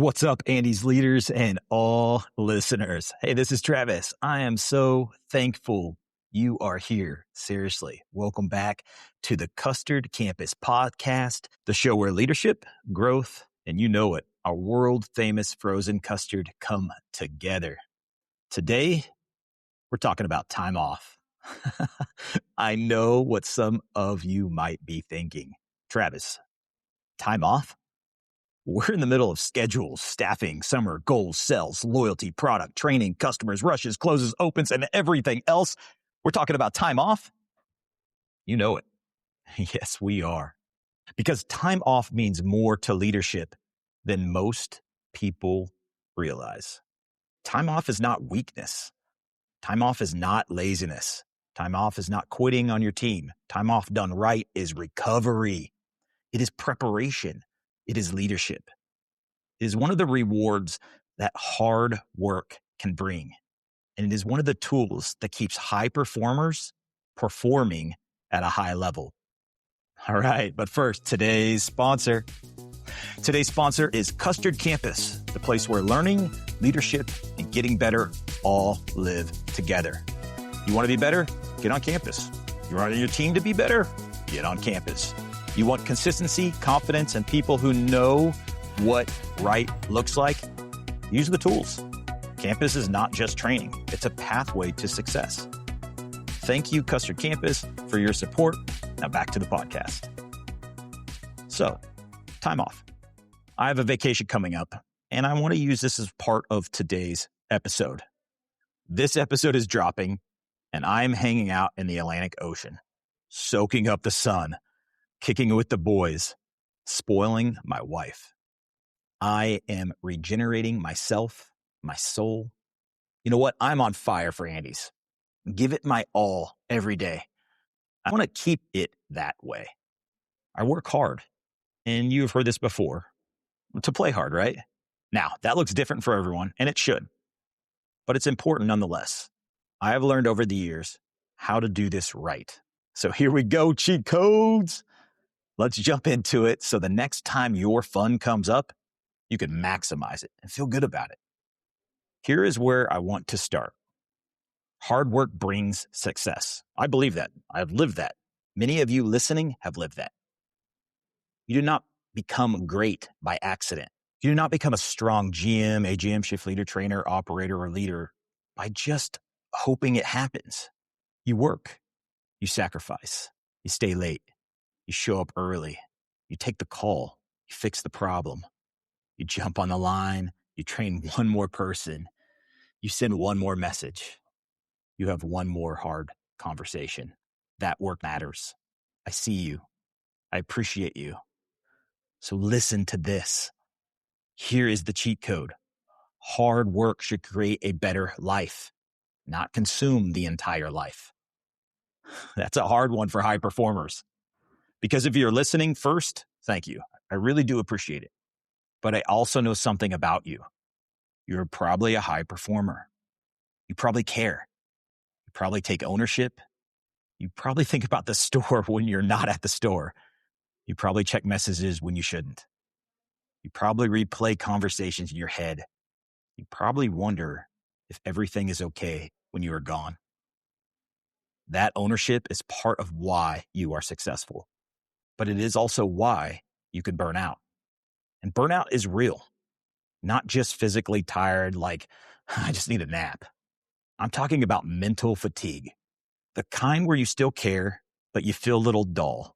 What's up, Andy's leaders and all listeners? Hey, this is Travis. I am so thankful you are here. Seriously, welcome back to the Custard Campus podcast, the show where leadership, growth, and you know it, our world-famous frozen custard come together. Today, we're talking about time off. I know what some of you might be thinking. Travis, time off? We're in the middle of schedules, staffing, summer, goals, sales, loyalty, product, training, customers, rushes, closes, opens, and everything else. We're talking about time off? You know it. Yes, we are. Because time off means more to leadership than most people realize. Time off is not weakness. Time off is not laziness. Time off is not quitting on your team. Time off done right is recovery. It is preparation. It is leadership. It is one of the rewards that hard work can bring. And it is one of the tools that keeps high performers performing at a high level. All right, but first, today's sponsor. Today's sponsor is Custard Campus, the place where learning, leadership, and getting better all live together. You want to be better? Get on campus. You want your team to be better? Get on campus. You want consistency, confidence, and people who know what right looks like? Use the tools. Campus is not just training. It's a pathway to success. Thank you, Custard Campus, for your support. Now back to the podcast. So, time off. I have a vacation coming up, and I want to use this as part of today's episode. This episode is dropping, and I'm hanging out in the Atlantic Ocean, soaking up the sun, kicking it with the boys, spoiling my wife. I am regenerating myself, my soul. You know what? I'm on fire for Andy's. Give it my all every day. I want to keep it that way. I work hard, and you have heard this before, to play hard, right? Now, that looks different for everyone, and it should, but it's important nonetheless. I have learned over the years how to do this right. So here we go, cheat codes. Let's jump into it so the next time your fun comes up, you can maximize it and feel good about it. Here is where I want to start. Hard work brings success. I believe that. I've lived that. Many of you listening have lived that. You do not become great by accident. You do not become a strong GM, AGM, shift leader, trainer, operator, or leader by just hoping it happens. You work. You sacrifice. You stay late. You show up early. You take the call. You fix the problem. You jump on the line. You train one more person. You send one more message. You have one more hard conversation. That work matters. I see you. I appreciate you. So listen to this. Here is the cheat code. Hard work should create a better life, not consume the entire life. That's a hard one for high performers. Because if you're listening first, thank you. I really do appreciate it. But I also know something about you. You're probably a high performer. You probably care. You probably take ownership. You probably think about the store when you're not at the store. You probably check messages when you shouldn't. You probably replay conversations in your head. You probably wonder if everything is okay when you are gone. That ownership is part of why you are successful. But it is also why you can burn out. And burnout is real, not just physically tired, like, I just need a nap. I'm talking about mental fatigue, the kind where you still care, but you feel a little dull.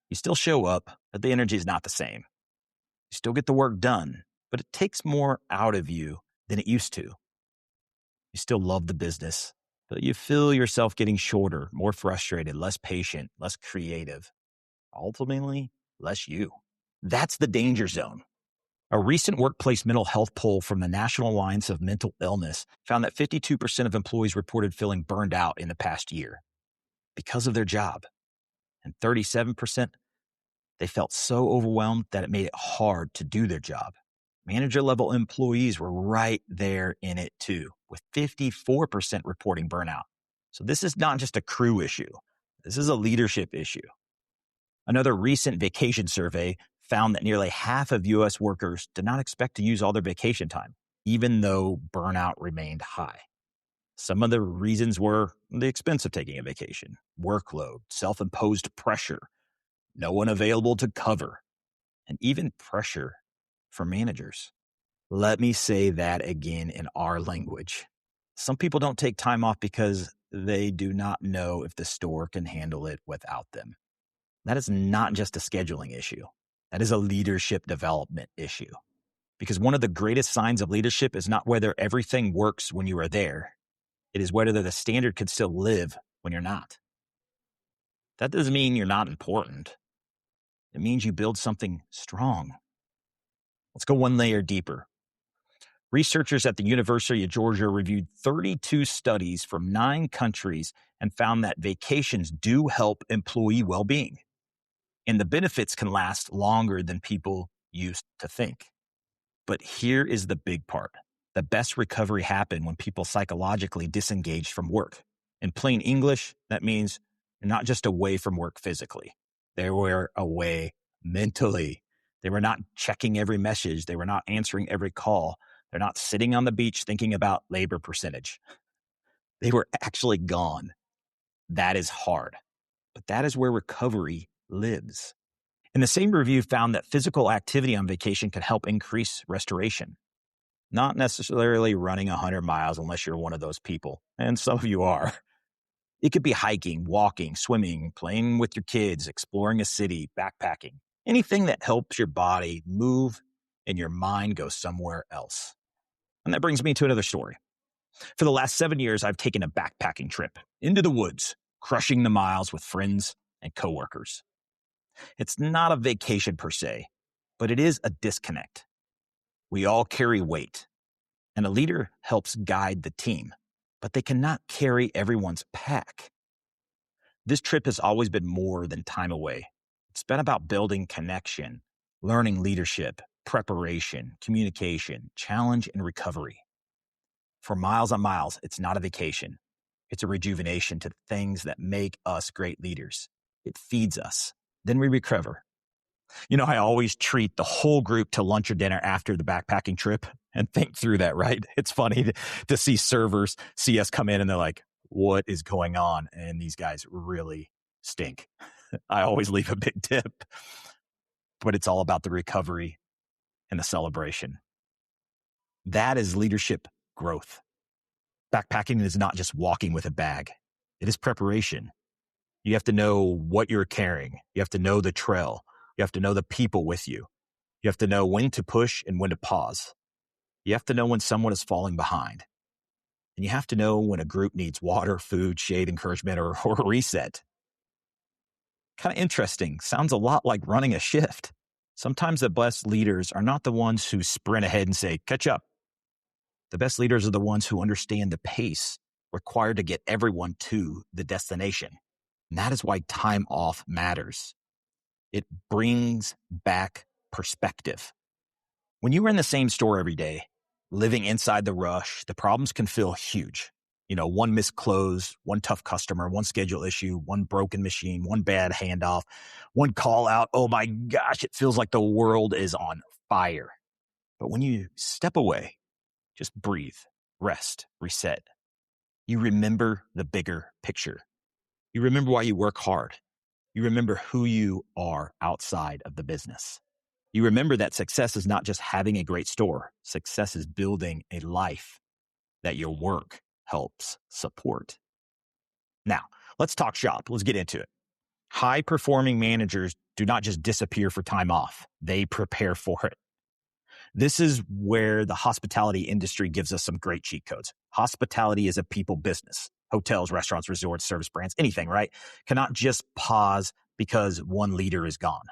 You still show up, but the energy is not the same. You still get the work done, but it takes more out of you than it used to. You still love the business, but you feel yourself getting shorter, more frustrated, less patient, less creative. Ultimately, less you. That's the danger zone. A recent workplace mental health poll from the National Alliance of Mental Illness found that 52% of employees reported feeling burned out in the past year because of their job. And 37%, they felt so overwhelmed that it made it hard to do their job. Manager-level employees were right there in it too, with 54% reporting burnout. So this is not just a crew issue. This is a leadership issue. Another recent vacation survey found that nearly half of U.S. workers did not expect to use all their vacation time, even though burnout remained high. Some of the reasons were the expense of taking a vacation, workload, self-imposed pressure, no one available to cover, and even pressure from managers. Let me say that again in our language. Some people don't take time off because they do not know if the store can handle it without them. That is not just a scheduling issue. That is a leadership development issue. Because one of the greatest signs of leadership is not whether everything works when you are there. It is whether the standard can still live when you're not. That doesn't mean you're not important. It means you build something strong. Let's go one layer deeper. Researchers at the University of Georgia reviewed 32 studies from 9 countries and found that vacations do help employee well-being. And the benefits can last longer than people used to think. But here is the big part. The best recovery happens when people psychologically disengage from work. In plain English, that means you're not just away from work physically. They were away mentally. They were not checking every message. They were not answering every call. They're not sitting on the beach thinking about labor percentage. They were actually gone. That is hard. But that is where recovery lives. And the same review found that physical activity on vacation can help increase restoration. Not necessarily running 100 miles unless you're one of those people, and some of you are. It could be hiking, walking, swimming, playing with your kids, exploring a city, backpacking. Anything that helps your body move and your mind go somewhere else. And that brings me to another story. For the last 7 years, I've taken a backpacking trip into the woods, crushing the miles with friends and coworkers. It's not a vacation per se, but it is a disconnect. We all carry weight, and a leader helps guide the team, but they cannot carry everyone's pack. This trip has always been more than time away. It's been about building connection, learning leadership, preparation, communication, challenge, and recovery. For miles on miles, it's not a vacation. It's a rejuvenation to things that make us great leaders. It feeds us. Then we recover. I always treat the whole group to lunch or dinner after the backpacking trip and think through that, right? It's funny to see servers see us come in and they're like, what is going on? And these guys really stink. I always leave a big tip, but it's all about the recovery and the celebration. That is leadership growth. Backpacking is not just walking with a bag. It is preparation. You have to know what you're carrying. You have to know the trail. You have to know the people with you. You have to know when to push and when to pause. You have to know when someone is falling behind. And you have to know when a group needs water, food, shade, encouragement, or a reset. Kind of interesting. Sounds a lot like running a shift. Sometimes the best leaders are not the ones who sprint ahead and say, catch up. The best leaders are the ones who understand the pace required to get everyone to the destination. And that is why time off matters. It brings back perspective. When you are in the same store every day, living inside the rush, the problems can feel huge. One missed close, one tough customer, one schedule issue, one broken machine, one bad handoff, one call out. Oh my gosh, it feels like the world is on fire. But when you step away, just breathe, rest, reset. You remember the bigger picture. You remember why you work hard. You remember who you are outside of the business. You remember that success is not just having a great store. Success is building a life that your work helps support. Now, let's talk shop. Let's get into it. High-performing managers do not just disappear for time off. They prepare for it. This is where the hospitality industry gives us some great cheat codes. Hospitality is a people business. Hotels, restaurants, resorts, service brands, anything, right? Cannot just pause because one leader is gone.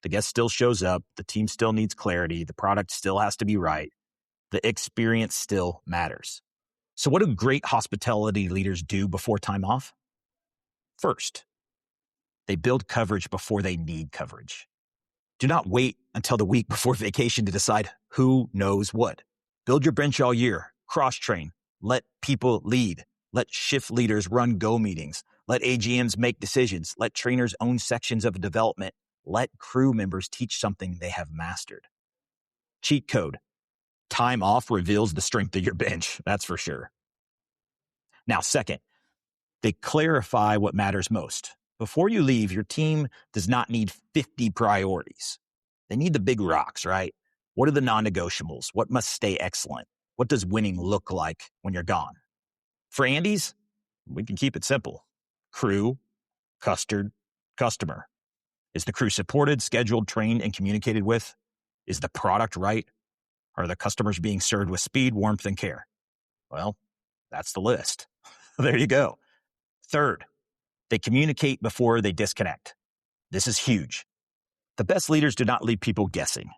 The guest still shows up. The team still needs clarity. The product still has to be right. The experience still matters. So what do great hospitality leaders do before time off? First, they build coverage before they need coverage. Do not wait until the week before vacation to decide who knows what. Build your bench all year. Cross-train. Let people lead. Let shift leaders run go meetings. Let AGMs make decisions. Let trainers own sections of development. Let crew members teach something they have mastered. Cheat code. Time off reveals the strength of your bench. That's for sure. Now, second, they clarify what matters most. Before you leave, your team does not need 50 priorities. They need the big rocks, right? What are the non-negotiables? What must stay excellent? What does winning look like when you're gone? For Andy's, we can keep it simple. Crew, custard, customer. Is the crew supported, scheduled, trained, and communicated with? Is the product right? Are the customers being served with speed, warmth, and care? Well, that's the list. There you go. Third, they communicate before they disconnect. This is huge. The best leaders do not leave people guessing.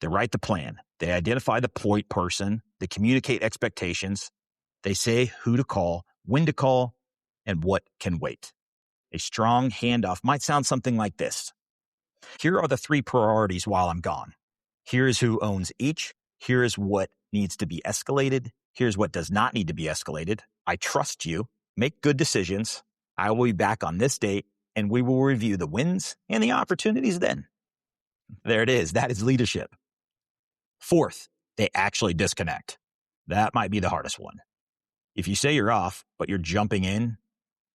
They write the plan. They identify the point person. They communicate expectations. They say who to call, when to call, and what can wait. A strong handoff might sound something like this. Here are the 3 priorities while I'm gone. Here is who owns each. Here is what needs to be escalated. Here's what does not need to be escalated. I trust you. Make good decisions. I will be back on this date, and we will review the wins and the opportunities then. There it is. That is leadership. Fourth, they actually disconnect. That might be the hardest one. If you say you're off, but you're jumping in,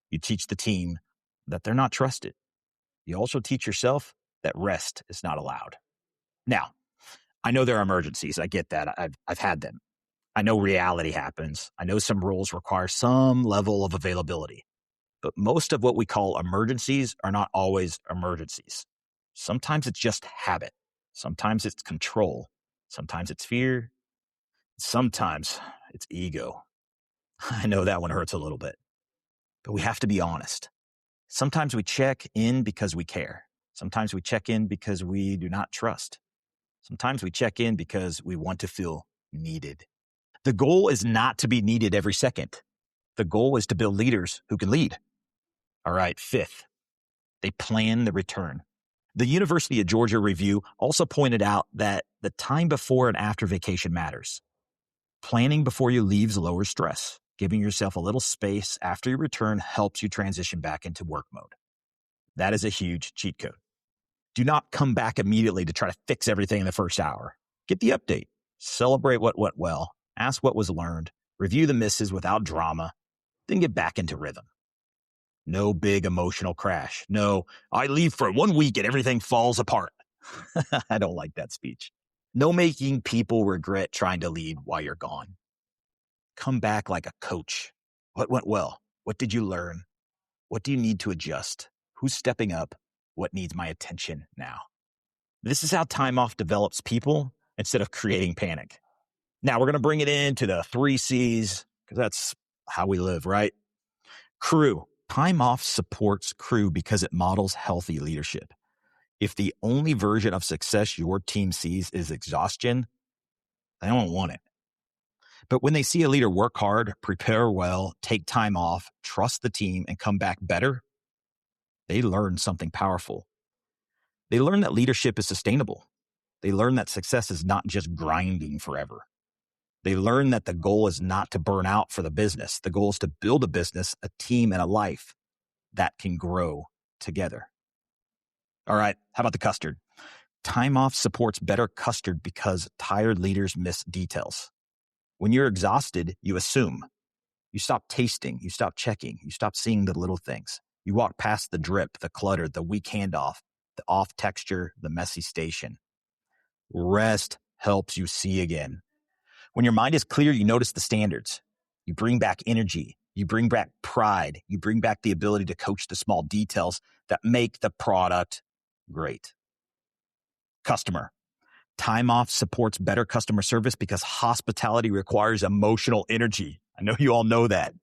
you teach the team that they're not trusted. You also teach yourself that rest is not allowed. Now, I know there are emergencies. I get that. I've had them. I know reality happens. I know some rules require some level of availability. But most of what we call emergencies are not always emergencies. Sometimes it's just habit. Sometimes it's control. Sometimes it's fear. Sometimes it's ego. I know that one hurts a little bit. But we have to be honest. Sometimes we check in because we care. Sometimes we check in because we do not trust. Sometimes we check in because we want to feel needed. The goal is not to be needed every second. The goal is to build leaders who can lead. All right, fifth, they plan the return. The University of Georgia review also pointed out that the time before and after vacation matters. Planning before you leave lowers stress. Giving yourself a little space after you return helps you transition back into work mode. That is a huge cheat code. Do not come back immediately to try to fix everything in the first hour. Get the update. Celebrate what went well. Ask what was learned. Review the misses without drama. Then get back into rhythm. No big emotional crash. No, I leave for 1 week and everything falls apart. I don't like that speech. No making people regret trying to lead while you're gone. Come back like a coach. What went well? What did you learn? What do you need to adjust? Who's stepping up? What needs my attention now? This is how time off develops people instead of creating panic. Now we're going to bring it into the 3 C's because that's how we live, right? Crew. Time off supports crew because it models healthy leadership. If the only version of success your team sees is exhaustion, they don't want it. But when they see a leader work hard, prepare well, take time off, trust the team, and come back better, they learn something powerful. They learn that leadership is sustainable. They learn that success is not just grinding forever. They learn that the goal is not to burn out for the business. The goal is to build a business, a team, and a life that can grow together. All right, how about the custard? Time off supports better custard because tired leaders miss details. When you're exhausted, you assume. You stop tasting. You stop checking. You stop seeing the little things. You walk past the drip, the clutter, the weak handoff, the off texture, the messy station. Rest helps you see again. When your mind is clear, you notice the standards. You bring back energy. You bring back pride. You bring back the ability to coach the small details that make the product great. Customer. Time off supports better customer service because hospitality requires emotional energy. I know you all know that.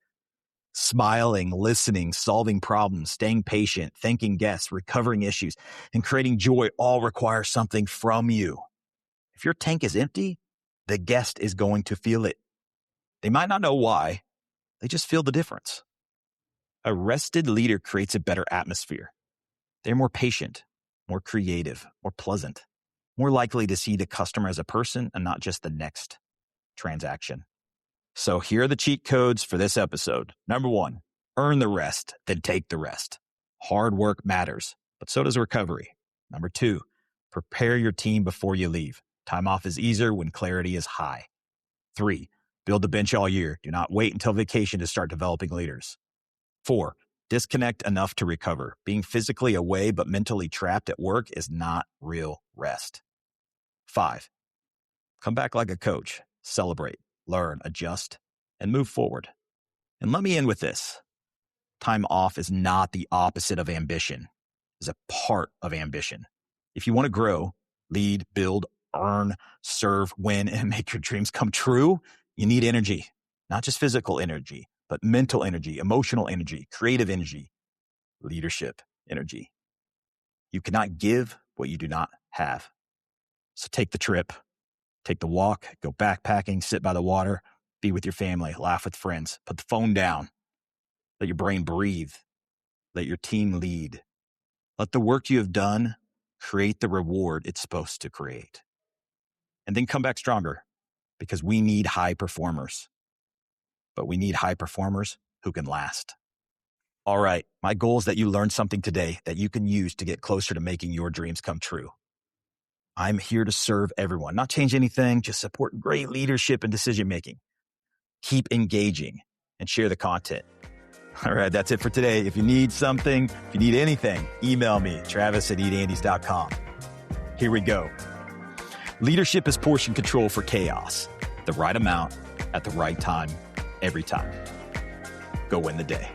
Smiling, listening, solving problems, staying patient, thanking guests, recovering issues, and creating joy all require something from you. If your tank is empty, the guest is going to feel it. They might not know why. They just feel the difference. A rested leader creates a better atmosphere. They're more patient, more creative, more pleasant, more likely to see the customer as a person and not just the next transaction. So here are the cheat codes for this episode. Number 1, earn the rest, then take the rest. Hard work matters, but so does recovery. Number 2, prepare your team before you leave. Time off is easier when clarity is high. 3, build the bench all year. Do not wait until vacation to start developing leaders. 4, disconnect enough to recover. Being physically away but mentally trapped at work is not real rest. 5, come back like a coach. Celebrate, learn, adjust, and move forward. And let me end with this. Time off is not the opposite of ambition. It's a part of ambition. If you want to grow, lead, build, earn, serve, win, and make your dreams come true, you need energy. Not just physical energy, but mental energy, emotional energy, creative energy, leadership energy. You cannot give what you do not have. So take the trip, take the walk, go backpacking, sit by the water, be with your family, laugh with friends, put the phone down, let your brain breathe, let your team lead. Let the work you have done create the reward it's supposed to create. And then come back stronger, because we need high performers. But we need high performers who can last. All right, my goal is that you learn something today that you can use to get closer to making your dreams come true. I'm here to serve everyone, not change anything, just support great leadership and decision-making. Keep engaging and share the content. All right, that's it for today. If you need something, if you need anything, email me, travis@eatandys.com. Here we go. Leadership is portion control for chaos. The right amount at the right time, every time. Go win the day.